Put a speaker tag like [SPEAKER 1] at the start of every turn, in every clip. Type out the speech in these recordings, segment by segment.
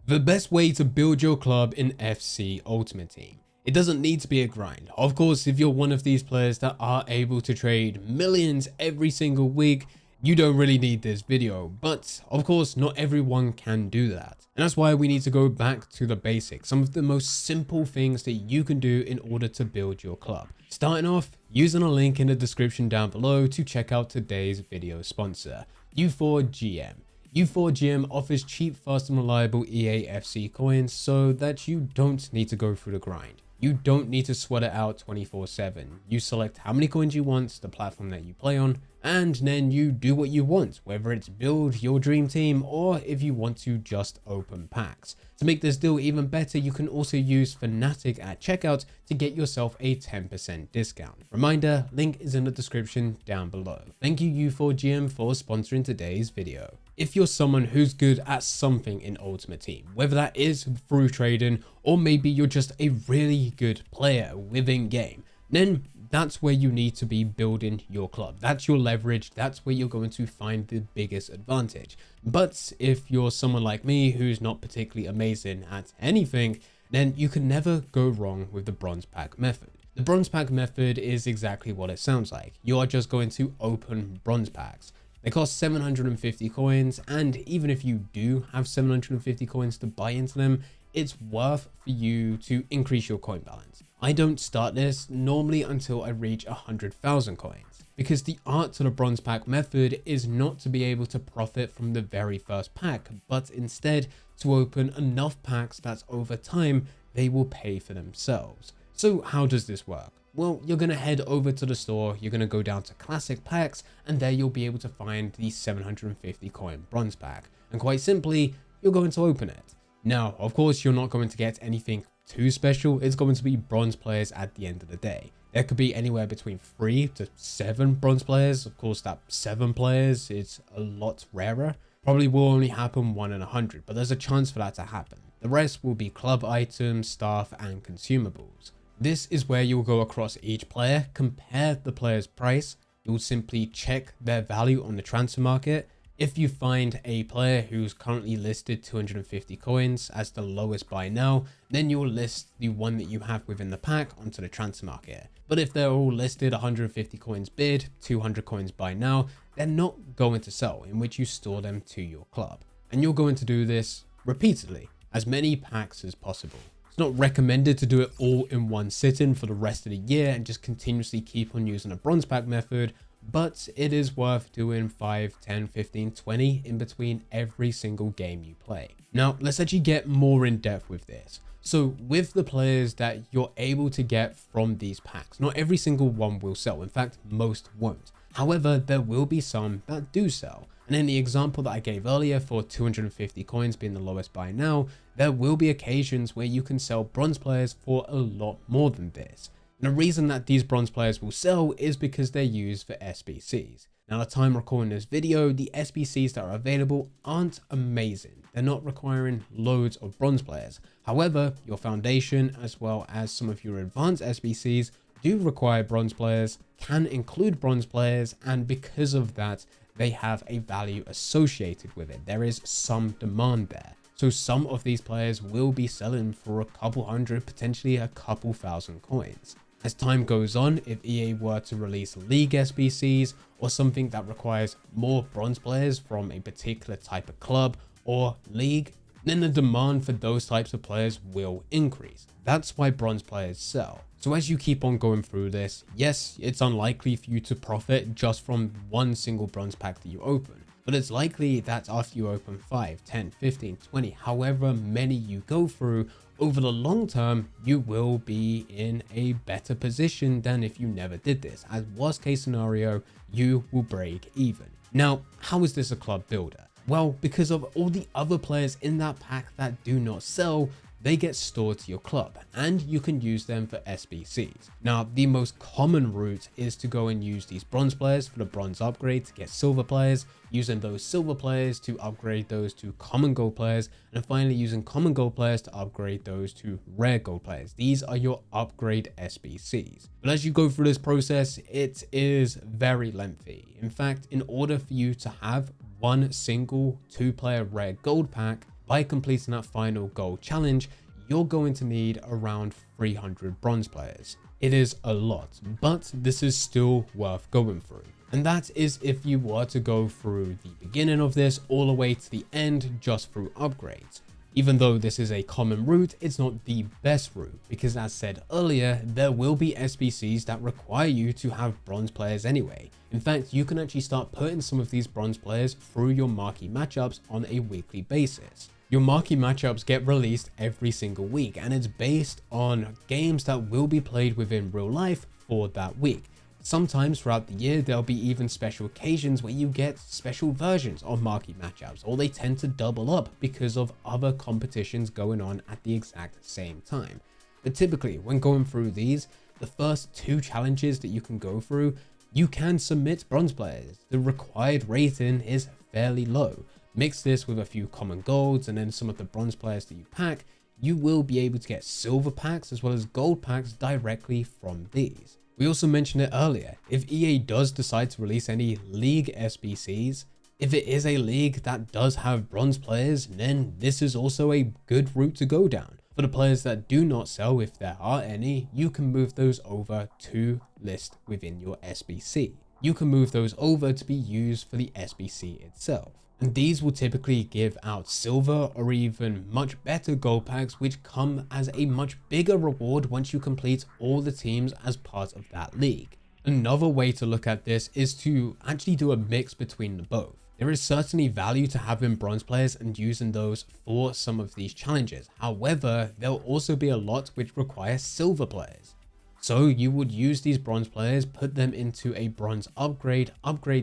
[SPEAKER 1] The best way to build your club in FC Ultimate Team. It doesn't need to be a grind. Of course, if you're one of these players that are able to trade millions every single week, you don't really need this video. But of course, not everyone can do that. And that's why we need to go back to the basics, some of the most simple things that you can do in order to build your club. Starting off, using a link in the description down below to check out today's video sponsor, U4GM. U4GM offers cheap, fast and reliable EAFC coins so that you don't need to go through the grind. You don't need to sweat it out 24/7. You select how many coins you want, the platform that you play on, and then you do what you want, whether it's build your dream team or if you want to just open packs. To make this deal even better, you can also use Fanatic at checkout to get yourself a 10% discount. Reminder, link is in the description down below. Thank you U4GM for sponsoring today's video. If you're someone who's good at something in Ultimate Team, whether that is through trading or maybe you're just a really good player within game, then that's where you need to be building your club. That's your leverage. That's where you're going to find the biggest advantage. But if you're someone like me who's not particularly amazing at anything, then you can never go wrong with the bronze pack method. The bronze pack method is exactly what it sounds like. You are just going to open bronze packs. They cost 750 coins, and even if you do have 750 coins to buy into them, it's worth for you to increase your coin balance. I don't start this normally until I reach 100,000 coins, because the art to the bronze pack method is not to be able to profit from the very first pack, but instead to open enough packs that over time they will pay for themselves. So how does this work? Well, you're going to head over to the store, you're going to go down to classic packs, and there you'll be able to find the 750 coin bronze pack. And quite simply, you're going to open it. Now, of course, you're not going to get anything too special. It's going to be bronze players at the end of the day. There could be anywhere between 3 to 7 bronze players. Of course, that 7 players is a lot rarer. Probably will only happen 1 in 100, but there's a chance for that to happen. The rest will be club items, staff, and consumables. This is where you'll go across each player, compare the player's price. You'll simply check their value on the transfer market. If you find a player who's currently listed 250 coins as the lowest buy now, then you'll list the one that you have within the pack onto the transfer market. But if they're all listed 150 coins bid, 200 coins buy now, they're not going to sell, in which you store them to your club. And you're going to do this repeatedly, as many packs as possible. It's not recommended to do it all in one sitting for the rest of the year and just continuously keep on using a bronze pack method, but it is worth doing 5, 10, 15, 20 in between every single game you play. Now, let's actually get more in depth with this. So with the players that you're able to get from these packs, not every single one will sell. In fact, most won't. However, there will be some that do sell. And in the example that I gave earlier for 250 coins being the lowest buy now, there will be occasions where you can sell bronze players for a lot more than this. And the reason that these bronze players will sell is because they're used for SBCs. Now, at the time recording this video, the SBCs that are available aren't amazing. They're not requiring loads of bronze players. However, your foundation as well as some of your advanced SBCs do require bronze players, can include bronze players, and because of that, they have a value associated with it. There is some demand there. So some of these players will be selling for a couple hundred, potentially a couple thousand coins. As time goes on, if EA were to release league SBCs or something that requires more bronze players from a particular type of club or league, then the demand for those types of players will increase. That's why bronze players sell. So as you keep on going through this, yes, it's unlikely for you to profit just from one single bronze pack that you open, but it's likely that after you open 5, 10, 15, 20, however many you go through, over the long term, you will be in a better position than if you never did this. As worst case scenario, you will break even. Now, how is this a club builder? Well, because of all the other players in that pack that do not sell, they get stored to your club and you can use them for SBCs. Now, the most common route is to go and use these bronze players for the bronze upgrade to get silver players, using those silver players to upgrade those to common gold players, and finally using common gold players to upgrade those to rare gold players. These are your upgrade SBCs. But as you go through this process, it is very lengthy. In fact, in order for you to have one single 2-player rare gold pack, by completing that final gold challenge, you're going to need around 300 bronze players. It is a lot, but this is still worth going through. And that is if you were to go through the beginning of this all the way to the end just through upgrades. Even though this is a common route, it's not the best route, because as said earlier, there will be SBCs that require you to have bronze players anyway. In fact, you can actually start putting some of these bronze players through your marquee matchups on a weekly basis. Your marquee matchups get released every single week, and it's based on games that will be played within real life for that week. Sometimes throughout the year, there'll be even special occasions where you get special versions of marquee matchups, or they tend to double up because of other competitions going on at the exact same time. But typically, when going through these, the first 2 challenges that you can go through, you can submit bronze players. The required rating is fairly low. Mix this with a few common golds and then some of the bronze players that you pack, you will be able to get silver packs as well as gold packs directly from these. We also mentioned it earlier, if EA does decide to release any league SBCs, if it is a league that does have bronze players, then this is also a good route to go down. For the players that do not sell, if there are any, you can move those over to list within your SBC. You can move those over to be used for the SBC itself. And these will typically give out silver or even much better gold packs, which come as a much bigger reward once you complete all the teams as part of that league. Another way to look at this is to actually do a mix between the both. There is certainly value to having bronze players and using those for some of these challenges. However, there'll also be a lot which require silver players. So you would use these bronze players, put them into a bronze upgrade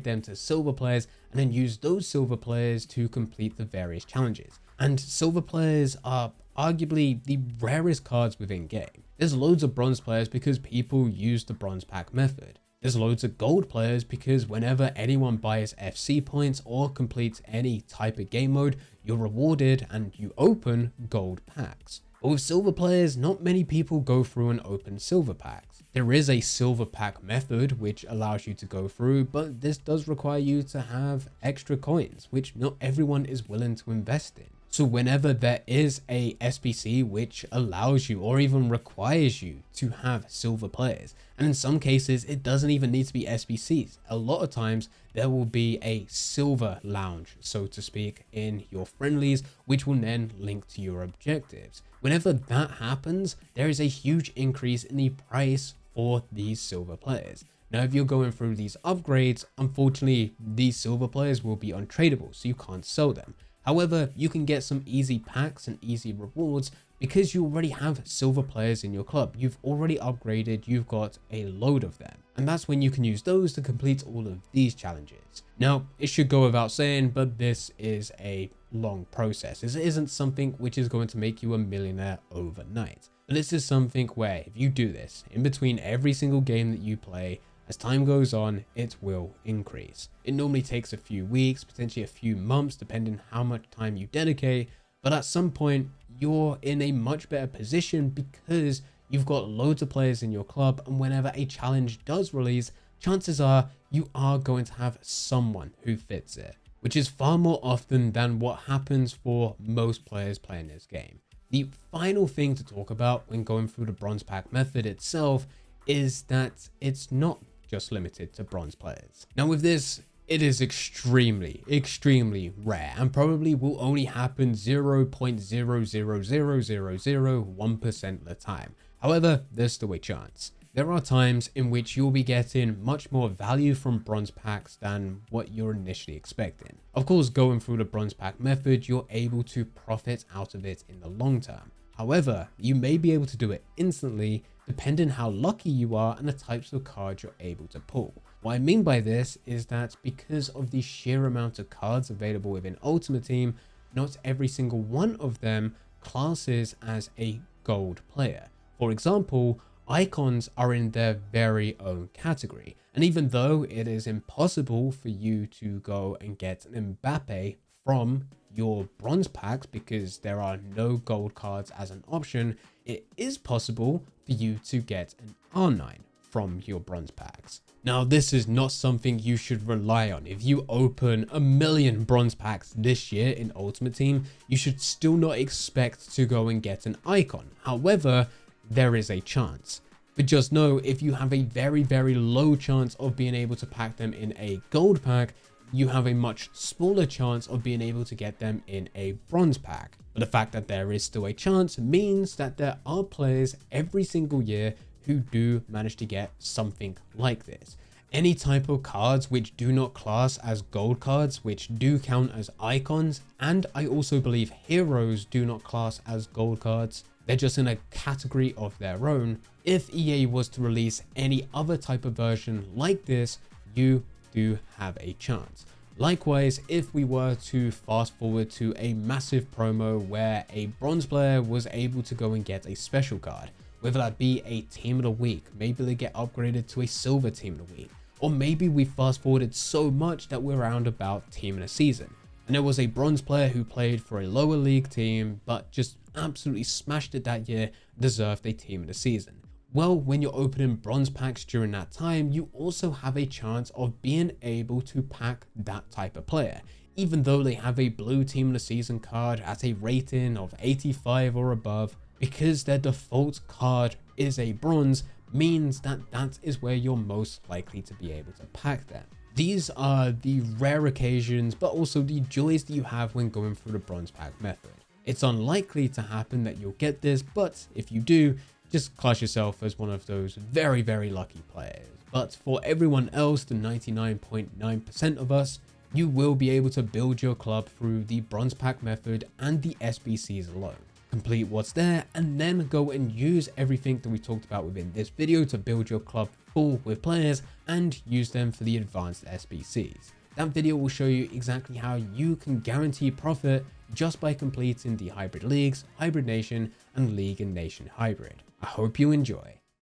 [SPEAKER 1] them to silver players, and then use those silver players to complete the various challenges. And silver players are arguably the rarest cards within game. There's loads of bronze players because people use the bronze pack method. There's loads of gold players because whenever anyone buys FC points or completes any type of game mode, you're rewarded and you open gold packs. But with silver players, not many people go through and open silver packs. There is a silver pack method which allows you to go through, but this does require you to have extra coins, which not everyone is willing to invest in. So whenever there is a SBC which allows you or even requires you to have silver players, and in some cases it doesn't even need to be SBCs. A lot of times there will be a silver lounge, so to speak, in your friendlies, which will then link to your objectives. Whenever that happens, there is a huge increase in the price for these silver players. Now, if you're going through these upgrades, unfortunately, these silver players will be untradeable, so you can't sell them. However, you can get some easy packs and easy rewards because you already have silver players in your club. You've already upgraded, you've got a load of them. And that's when you can use those to complete all of these challenges. Now, it should go without saying, but this is a long process. This isn't something which is going to make you a millionaire overnight. But this is something where if you do this in between every single game that you play, as time goes on, it will increase. It normally takes a few weeks, potentially a few months, depending how much time you dedicate. But at some point, you're in a much better position because you've got loads of players in your club. And whenever a challenge does release, chances are you are going to have someone who fits it, which is far more often than what happens for most players playing this game. The final thing to talk about when going through the bronze pack method itself is that it's not just limited to bronze players. Now with this, it is extremely rare and probably will only happen 0.0000001% of the time. However, there's still a chance. There are times in which you'll be getting much more value from bronze packs than what you're initially expecting. Of course, going through the bronze pack method, you're able to profit out of it in the long term. However, you may be able to do it instantly depending how lucky you are and the types of cards you're able to pull. What I mean by this is that because of the sheer amount of cards available within Ultimate Team, not every single one of them classes as a gold player. For example, icons are in their very own category. And even though it is impossible for you to go and get an Mbappe from your bronze packs because there are no gold cards as an option, it is possible for you to get an R9 from your bronze packs. Now, this is not something you should rely on. If you open 1 million bronze packs this year in Ultimate Team, you should still not expect to go and get an icon. However, there is a chance. But just know, if you have a very, very low chance of being able to pack them in a gold pack, you have a much smaller chance of being able to get them in a bronze pack. But the fact that there is still a chance means that there are players every single year who do manage to get something like this. Any type of cards which do not class as gold cards, which do count as icons, and I also believe heroes do not class as gold cards. They're just in a category of their own. If EA was to release any other type of version like this, you do have a chance. Likewise, if we were to fast forward to a massive promo where a bronze player was able to go and get a special card, whether that be a team of the week, maybe they get upgraded to a silver team of the week, or maybe we fast forwarded so much that we're around about team of the season, and there was a bronze player who played for a lower league team but just absolutely smashed it that year, deserved a team of the season. Well, when you're opening bronze packs during that time, you also have a chance of being able to pack that type of player. Even though they have a blue team of the season card at a rating of 85 or above, because their default card is a bronze, means that that is where you're most likely to be able to pack them. These are the rare occasions, but also the joys that you have when going through the bronze pack method. It's unlikely to happen that you'll get this, but if you do, just class yourself as one of those very, very lucky players. But for everyone else, the 99.9% of us, you will be able to build your club through the bronze pack method and the SBCs alone. Complete what's there and then go and use everything that we talked about within this video to build your club full with players and use them for the advanced SBCs. That video will show you exactly how you can guarantee profit just by completing the hybrid leagues, hybrid nation, and league and nation hybrid. I hope you enjoy.